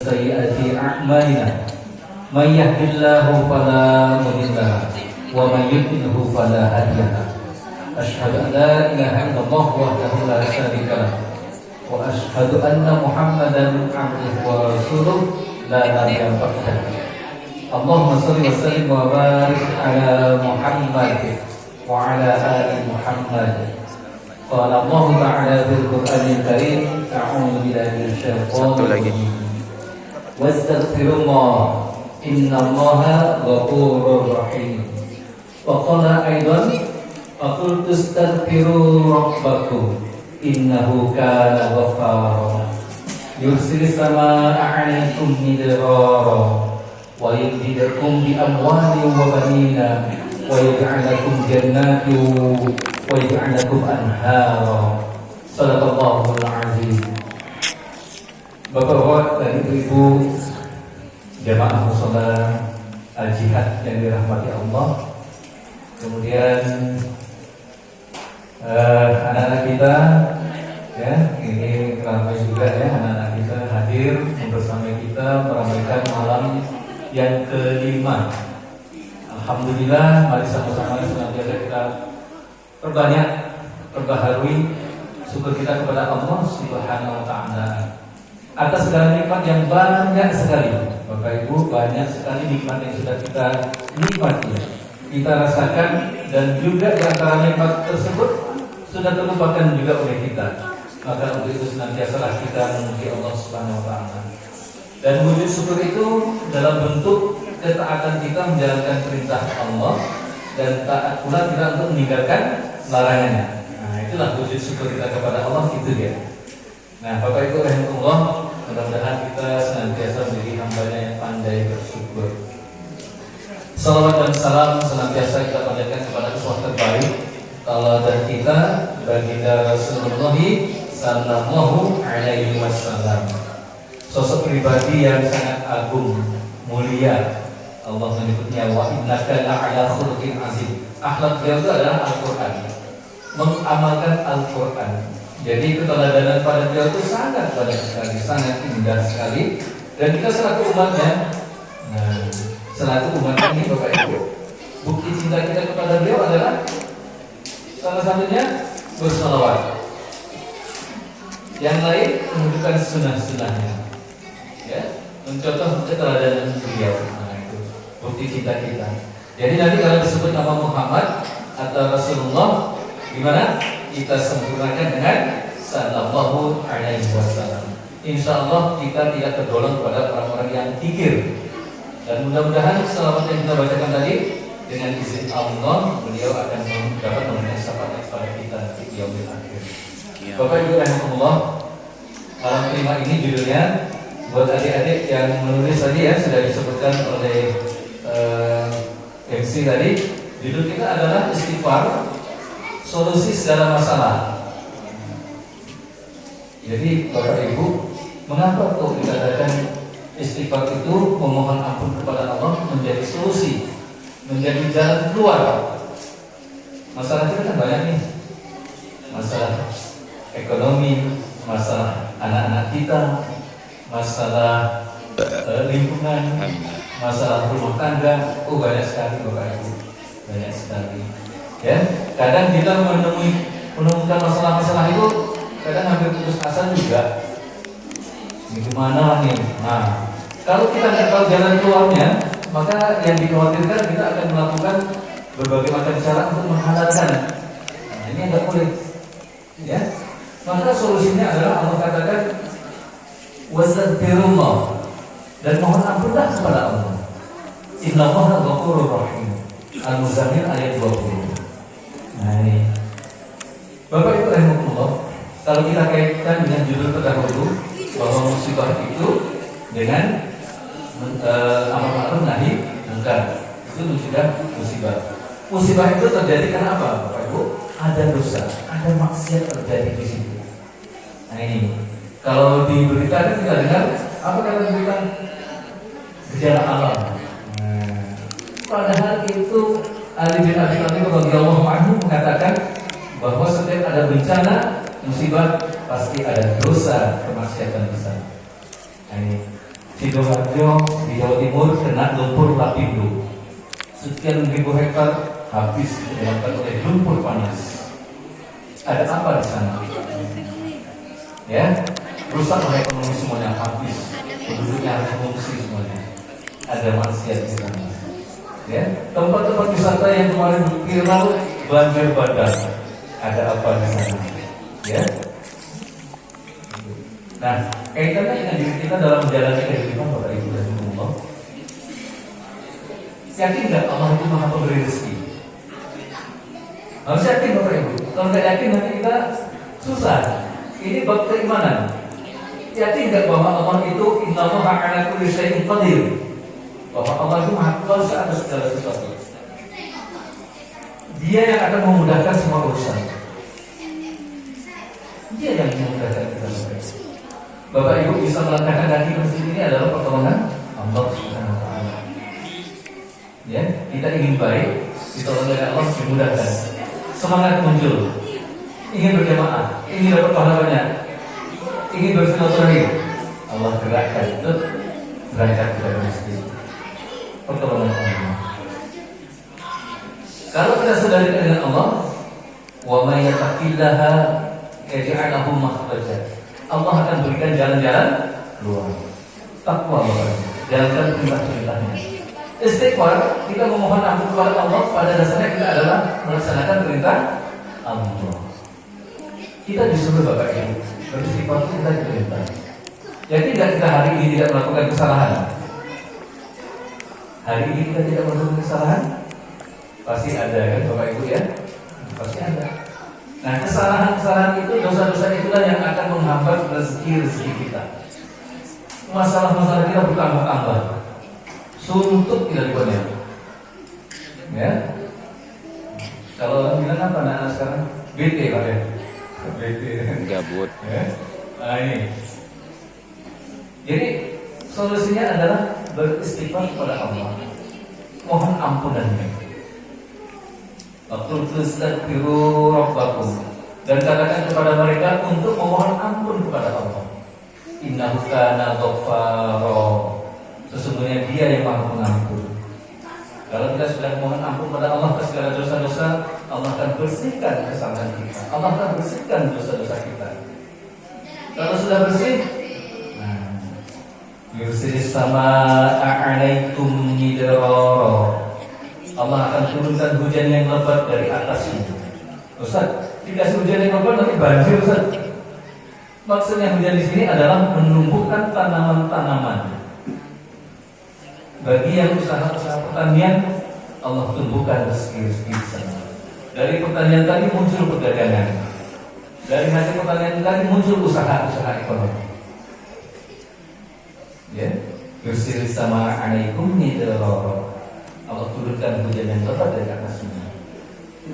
سيئات أعمالنا من يهد الله فلا مضل له ومن يضلل فلا هادي له أشهد أن لا إله إلا الله وحده لا شريك له وأشهد أن محمدا عبده ورسوله لا نبي بعده اللهم صل وسلم وبارك على محمد وعلى آل محمد قال الله تعالى في القرآن الكريم أعوذ بالله من الشيطان الرجيم واستغفر الله إن الله غفور رحيم وقال أيضا فقلت استغفروا ربكم إنه كان غفارا يرسل السماء عليكم مدرارا ويمددكم بأموال وبنين ويجعل لكم جنات ويجعل لكم أنهارا صدق الله العظيم. Bapak-bapak dan ibu-ibu jamaah mushola al-jihad yang dirahmati Allah, kemudian anak-anak kita, ya ini ramai juga ya anak-anak kita hadir bersama kita meramaikan malam yang kelima. Alhamdulillah, mari sama-sama senantiasa kita perbaharui syukur kita kepada Allah Subhanahu wa Ta'ala atas segala nikmat yang banyak sekali. Bapak Ibu, banyak sekali nikmat yang sudah kita nikmati, kita rasakan, dan juga di antara nikmat tersebut sudah terlupakan juga oleh kita. Maka untuk itu senantiasalah kita memuji Allah Subhanahu wa Ta'ala. Dan wujud syukur itu dalam bentuk ketaatan kita menjalankan perintah Allah dan taat pula kita untuk meninggalkan larangannya. Nah, itulah wujud syukur kita kepada Allah, itu dia. Nah, Bapak Ibu rahimahullah, mudah-mudahan kita senantiasa menjadi hamba-Nya yang pandai bersyukur. Salawat dan salam senantiasa kita panjatkan kepada uswah terbaik teladan kita, baginda Rasulullah sallallahu alaihi wasallam. Sosok pribadi yang sangat agung, mulia. Allah menyebutnya wa innaka la'ala khuluqin azim. Akhlak beliau itu adalah Al-Qur'an. Mengamalkan Al-Qur'an. Jadi keteladanan pada beliau itu sangat banyak sekali, sangat indah sekali. Dan kita selaku umatnya, nah, selaku umat ini Bapak Ibu, bukti cinta kita kepada beliau adalah salah satunya bersalawat. Yang lain menunjukkan sunnah-sunnahnya, ya, mencontoh keteladanan beliau. Nah, itu bukti cinta kita. Jadi nanti kalau disebut nama Muhammad atau Rasulullah, gimana? Kita sempurnakan dengan sallallahu alaihi wasallam. Insya Allah kita tidak tergolong pada orang-orang yang kikir. Dan mudah-mudahan selawat yang kita bacakan tadi, dengan izin Allah, beliau akan dapat memberikan syafaat kepada kita di yaumil akhir. Bapak Ibu rahimahullah, malam kelima ini judulnya buat adik-adik yang menulis tadi ya, sudah disebutkan oleh MC tadi. Judul kita adalah istighfar, solusi segala masalah. Jadi Bapak Ibu, mengapa kok dikatakan istighfar itu memohon ampun kepada Allah menjadi solusi, menjadi jalan keluar? Masalah kita kan banyak nih. Masalah ekonomi, masalah anak-anak kita, masalah lingkungan, masalah rumah tangga. Banyak sekali Bapak Ibu, banyak sekali. Ya, kadang kita menemukan masalah-masalah itu, kadang hampir putus asa juga. Ini gimana nih? Nah, kalau kita nggak tahu jalan keluarnya, maka yang dikhawatirkan kita akan melakukan berbagai macam cara untuk menghalalkan. Nah, ini nggak boleh. Ya, maka solusinya adalah Allah katakan wastaghfirullah, dan mohon ampunlah kepada Allah. Innallaha ghafurur rahim. Al-Muzammil ayat 20. Nah ini Bapak Ibu rahimahullah, kalau kita kaitkan dengan judul terdahulu bahwa musibah itu dengan amar ma'ruf nahi munkar, itu sudah musibah. Musibah itu terjadi karena apa Bapak Ibu? Ada dosa, ada maksiat terjadi di situ. Nah ini kalau di berita kita dengar apa kata berita? Gejala alam. Padahal itu Ali bin Abi Thalib radhiyallahu anhu mengatakan bahwa setiap ada bencana, musibah, pasti ada dosa, kemaksiatan besar. Nah, ini Sidoarjo di Jawa Timur kena lumpur lapindo. Sekian ribu hektar habis dimakan oleh lumpur panas. Ada apa di sana? Ya, rusak oleh ekonomi semuanya, habis. Penduduknya harus mengungsi semuanya. Ada maksiat di sana. Ya, tempat-tempat wisata yang kemarin viral banjir bandang. Ada apa di sana? Ya. Nah, kaitannya dengan diri kita dalam menjalani kehidupan Bapak Ibu dan Allah. Yakin nggak Allah itu Maha Pemberi rezeki? Harus yakin Bapak Ibu. Kalau nggak yakin nanti kita susah. Ini bab keimanan. Yakin nggak bahwa Allah itu Innallaha 'ala kulli syai'in qadir? Bahwa Allah itu Maha Kuasa atas segala sesuatu. Dia yang akan memudahkan semua urusan. Dia yang memudahkan kita. Bapak Ibu bisa melangkahkan kaki ke sini adalah pertolongan Allah Subhanahu wa taala. Ya, kita ingin baik, ditolong oleh Allah dimudahkan. Semangat muncul. Ingin berjamaah, ingin dapat pahalanya, ingin bersilaturahim. Allah gerakkan itu berangkat ke masjid. Pertolongan Allah. Kalau kita sadari dengan Allah, wa may yattaqillaha yaj'al lahu makhraja. Allah akan berikan jalan-jalan keluar. Takwa Allah, jalankan perintah-perintahnya. Istighfar, kita memohon ampun kepada Allah, pada dasarnya kita adalah melaksanakan perintah Allah. Kita disuruh Bapak Ibu beristighfar, kita diperintah. Jadi tidak kita hari ini tidak melakukan kesalahan. Hari ini kita tidak melakukan kesalahan, pasti ada kan Bapak Ibu ya? Pasti ada. Nah, kesalahan-kesalahan itu, dosa-dosa itulah yang akan menghambat rezeki kita. Masalah-masalah kita bertambah-tambah. Suntuk kita dibuatnya. Ya. Kalau orang bilang apa anak sekarang? BT Pak ya. BT. Gabut. Ya. Nah ini. Jadi solusinya adalah beristighfar kepada Allah. Mohon ampunannya. Waktu tastaghfiru rabbakum, dan katakan kepada mereka untuk memohon ampun kepada Allah. Innahu kana ghaffara. Sesungguhnya Dia yang Maha Pengampun. Kalau kita sudah mohon ampun kepada Allah atas segala dosa-dosa, Allah akan bersihkan kesalahan kita. Allah akan bersihkan dosa-dosa kita. Kalau sudah bersih, yursilis samaa'a 'alaikum midrara. Allah akan turunkan hujan yang lebat dari atasnya. Ustaz, dikasih hujan yang lebat nanti banjir Ustaz. Maksudnya hujan di sini adalah menumbuhkan tanaman-tanaman. Bagi yang usaha-usaha pertanian, Allah tumbuhkan rezeki-rezeki di sana. Dari pertanian tadi muncul perdagangan. Dari hasil pertanian tadi muncul usaha-usaha ekonomi. Ya, yursilis samaa'a 'alaikum midrara. Allah turunkan hujan yang lebat dari atasnya.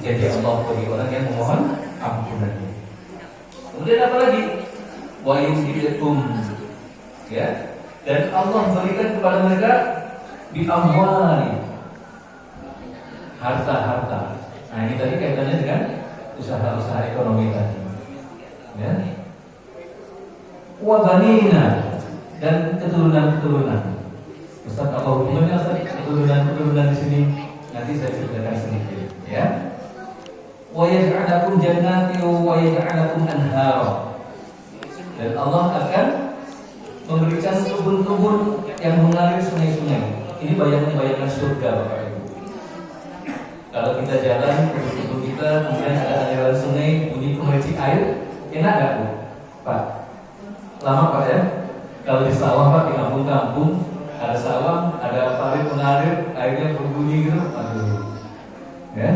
Jadi Allah bagi orang yang memohon ampunannya. Kemudian apa lagi? Wa yumdidukum, ya, dan Allah berikan kepada mereka bi amwali, harta-harta. Nah ini tadi kaitannya dengan usaha-usaha ekonomi tadi. Ya. Wa banina, dan keturunan-keturunan. Ustaz, apa hubungannya Ustaz keturunan-keturunan di sini? Nanti saya ceritakan sedikit, ya. Wa yaj'alakum jannatin wa yaj'alakum anhara. Dan Allah akan memberikan kebun-kebun yang mengalir sungai-sungai. Ini bayangan-bayangan surga Bapak Ibu. Kalau kita jalan ke kebun kita, kemudian ada aliran sungai, bunyi kemercik air, enak gak Bu? Pak? Lama Pak ya? Kalau di sawah Pak, di kampung-kampung ada sawah, ada parit mengalir, airnya berbunyi gitu, aduh, ya,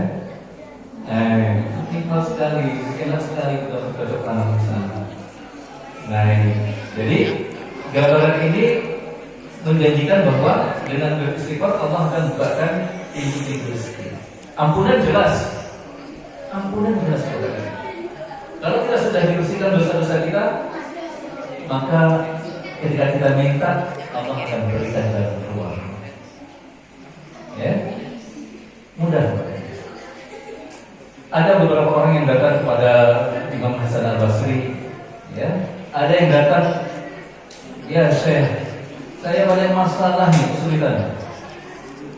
nikmat sekali, enak sekali kita bercocok tanam di sana. Nah ini, jadi gambaran ini menjanjikan bahwa dengan beristighfar Allah akan bukakan pintu-pintu rezeki. Ampunan jelas, Kalau kita sudah dibersihkan dosa-dosa kita, maka ketika kita minta, Allah akan berikan jalan keluar. Ya, mudah. Ada beberapa orang yang datang kepada Imam Hasan Al Basri, ya. Ada yang datang, ya Syekh, saya banyak masalah nih, kesulitan.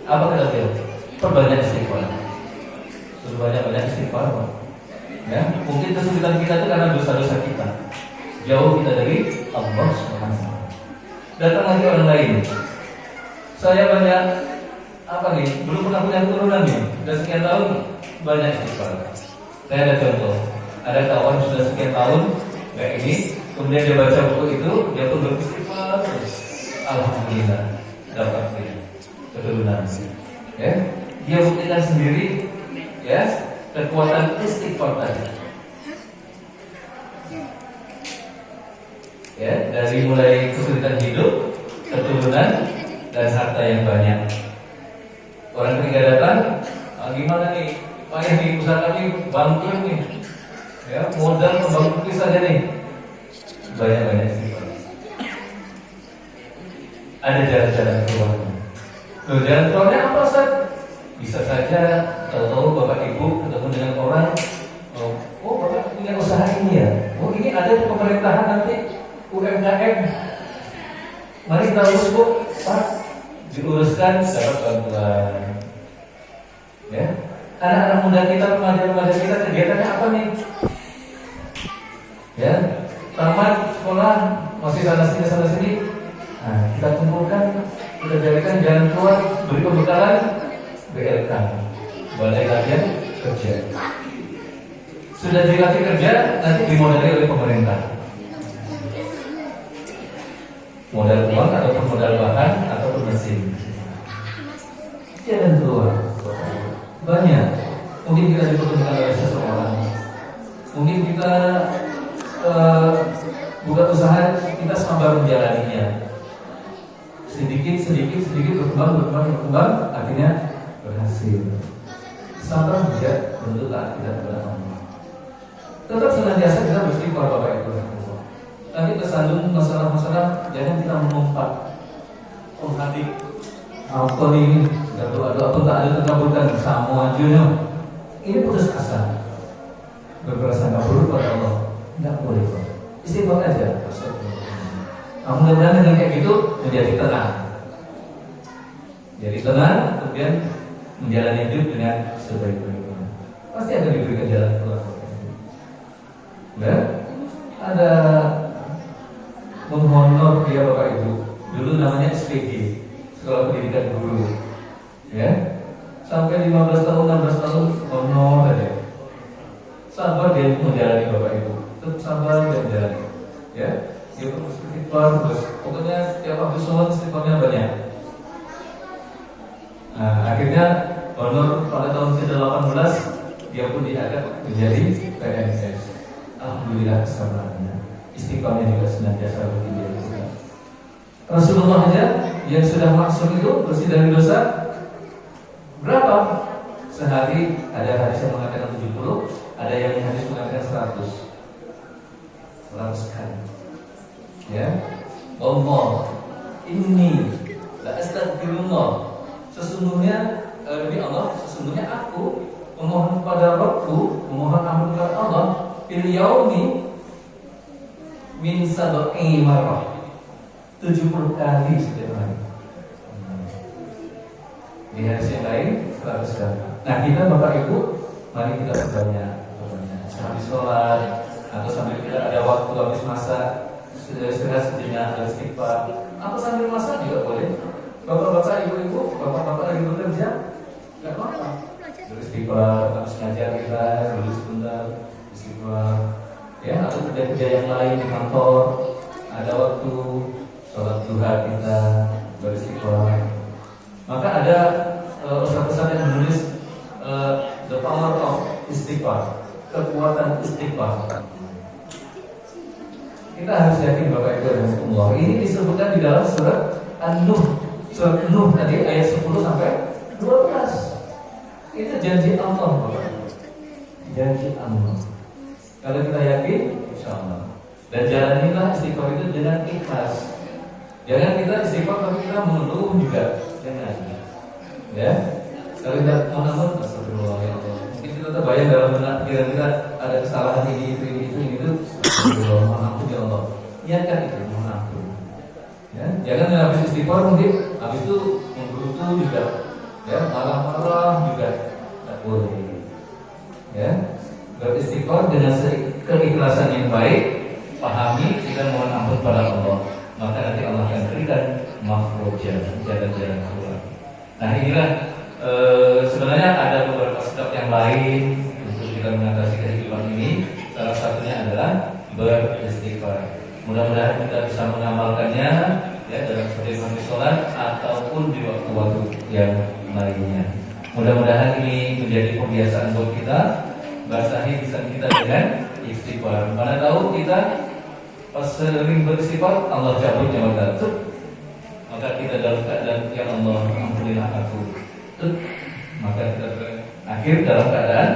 Apa kata beliau? Perbanyak istighfar. Suruh banyak istighfar. Ya, mungkin kesulitan kita itu karena dosa-dosa kita. Jauh kita dari Allah Subhanahu wa taala. Datang lagi orang lain. Saya banyak apa nih? Belum pernah punya keturunan nih. Sudah sekian tahun banyak istighfar. Saya ada contoh. Ada kawan sudah sekian tahun kayak ini, kemudian dia baca buku itu, dia pun beristighfar. Alhamdulillah dapat keturunan. Ya, dia buktikan sendiri, ya, kekuatan istighfar tadi. Ya, dari mulai kesulitan hidup, keturunan, dan harta yang banyak. Orang ketiga datang, gimana nih? Payah nih usaha kami bangkrut nih. Ya, modal membangun saja nih. Banyak istighfar. Ada jalan-jalan keluarnya. Jalan keluarnya apa, Ustaz? Bisa saja tahu Bapak Ibu ketemu dengan orang, oh Bapak punya usaha ini ya. Oh ini ada di pemerintahan nanti UMKM. Mari kita urus Bu, Pak. Diuruskan dapat bantuan. Ya. Anak-anak muda kita, remaja-remaja kita kegiatannya apa nih? Ya, tamat sekolah masih sana sini. Nah, kita kumpulkan, kita jadikan jalan keluar, beri pembekalan BLK, Balai Latihan Kerja. Sudah dilatih kerja, nanti dimodali oleh pemerintah. Modal uang ataupun modal bahan ataupun mesin. Jalan keluar banyak. Mungkin kita dipertemukan oleh seseorang. Mungkin kita buka usaha, kita sabar menjalaninya. Sedikit berkembang, akhirnya berhasil. Sabar tidak bentuk tidak berlaku. Tetap senantiasa kita beristighfar Bapak Ibu. Nanti tersandung masalah-masalah, jangan kita mengumpat. Hadik apa ini? Doa pun tak ada terkabulkan, sama aja. Ini putus asa. Berprasangka buruk pada Allah, tidak boleh. Istighfar aja. Mudah-mudahan dengan kayak gitu menjadi tenang. Jadi tenang, kemudian menjalani hidup dengan sebaik-baiknya. Pasti akan diberikan jalan keluar. Ya, ada menghonor dia Bapak Ibu. Dulu namanya SPG, Sekolah Pendidikan Guru. Ya, sampai 15 tahun, 16 tahun honor aja. Sabar dia menjalani Bapak Ibu. Tetap sabar dan menjalani. Ya. Dia beristighfar terus. Pokoknya tiap habis sholat istighfarnya banyak. Nah, akhirnya honor pada tahun ke-18 dia pun diangkat menjadi PNS. Alhamdulillah kesabarannya. Istighfarnya juga senantiasa bertinggi. Rasulullah aja yang sudah maksum itu bersih dari dosa berapa? Sehari ada hadis yang mengatakan 70, ada yang hadis mengatakan 100 kali. Ya, Allah, ini la astagfirullah. Sesungguhnya demi Allah, sesungguhnya aku memohon kepada Rabbku, memohon ampun kepada Allah fil yaumi min sab'i marrah, 70 kali setiap hari. Di hadis yang lain 100 kali. Nah, kita Bapak Ibu, mari kita perbanyak. Habis sholat atau sambil kita ada waktu habis masak, istirahat sejenak, istighfar. Atau sambil masak juga boleh. Bapak-bapak, ibu-ibu, bapak-bapak lagi bekerja, nggak apa-apa. Beristighfar, habis ngajar kita dulu sebentar, istighfar. Ya, atau kerja-kerja yang lain di kantor, ada waktu sholat duha kita beristighfar. Maka ada ustaz-ustaz yang menulis the power of istighfar, kekuatan istighfar. Kita harus yakin Bapak Ibu dan Allah. Ini disebutkan di dalam surat An-Nuh, surat Nuh tadi ayat 10 sampai 12. Itu janji Allah Bapak Ibu. Janji Allah. Kalau kita yakin, insya Allah. Dan jalanilah istighfar itu dengan ikhlas. Jangan kita istighfar tapi kita mengeluh juga. Jangan. Ya. Kalau kita mengamun, astagfirullah ya Allah. Mungkin kita terbayang dalam benak kita ada kesalahan ini itu. Astagfirullah, mohon ampun ya Allah. Niatkan itu, mohon ampun. Ya. Jangan habis istighfar mungkin habis itu menggerutu juga, ya, marah-marah juga tak boleh. Ya, beristighfar dengan keikhlasan yang baik, pahami kita mohon ampun pada Allah, maka nanti Allah akan berikan makhrajan, jalan-jalan keluar. Nah inilah sebenarnya ada beberapa sebab yang lain untuk kita mengatasi kehidupan ini. Salah satunya adalah beristighfar. Mudah-mudahan kita bisa mengamalkannya, ya, dalam setiap sholat ataupun di waktu-waktu yang lainnya. Mudah-mudahan ini menjadi kebiasaan buat kita, basahi lisan kita dengan istighfar. Mana tahu kita pas sering beristighfar, Allah cabut nyawa kita. Maka kita dalam keadaan yang Allah ampunilah aku. Maka kita berakhir dalam keadaan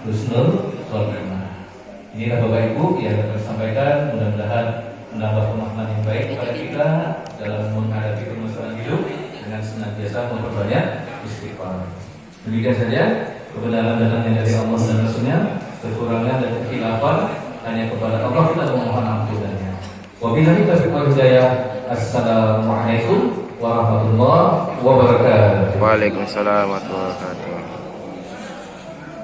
husnul khotimah. Inilah Bapak Ibu yang dapat sampaikan, mudah-mudahan menambah pemahaman yang baik kepada kita dalam menghadapi permasalahan hidup dengan senantiasa memperbanyak istighfar. Demikian saja, kebenaran datangnya dari Allah dan Rasulnya, kekurangan dan kekhilafan hanya kepada Allah kita memohon ampunannya. Wabillahi taufiq wal hidayah. Assalamualaikum warahmatullahi wabarakatuh. Waalaikumsalam warahmatullahi wabarakatuh.